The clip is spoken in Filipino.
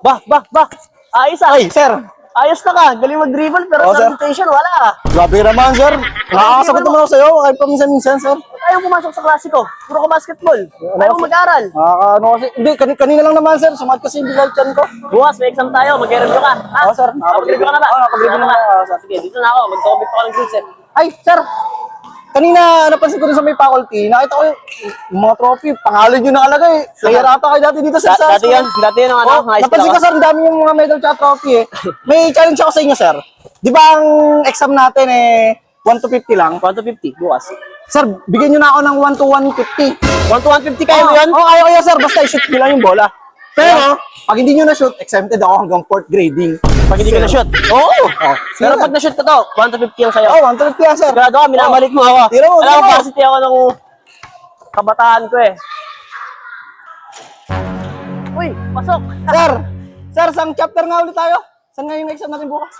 Bah. Ayos ah. Ay, sir. Ayos na ka. Galing mag-dribble pero Oo, sa sir. rotation, wala. Grabe naman, sir. Nakakasagot naman ako sa'yo. Kahit pa minsan, sir. Ayaw pumasok sa klasiko. Puro ka basketball. Ayaw mo mag-aral. Ano kasi, hindi, kanina lang naman, sir. Sumat kasi yung bilal chan ko. Bukas, may exam tayo. Mag-review ka. Ha? Oo, sir. Nakapag-review ka na ba? Oo, nakapag-review na. Oo, sir. Sige, dito na ako. Mag-copy pa ka ng grades eh. Ay, sir. Kanina, napansin ko dun sa may faculty, nakita ko yung mga trophy, pangalan nyo nakalagay. Nahihirapa kayo dati dito sa Dati yan ang ano, Oh, high school napansin ko, ako. sir, ang dami yung mga medal tsaka trophy eh. May challenge ako sa inyo, sir. Di ba ang exam natin 1 to 50 lang? 1 to 50, bukas. Sir, bigyan nyo na ako ng 1 to 150. 1 to 150 kayo mo yun? Oo, kaya sir, basta i-shoot nyo lang yung bola. Pero, pag hindi nyo na-shoot, exempted ako hanggang 4th grading. Pag hindi ka na-shoot. Oo. Pero sir. pag na-shoot ka to, 1 to 50 ang sa'yo. Oh, 1 to 50 yan, sir. Sigurado ka, minamalik mo ako. Tira mo, Alam tira mo, mo. varsity ako ng kabataan ko eh. Uy, pasok. Sir, sir, sang chapter nga ulit tayo? Saan nga yung exam natin bukas?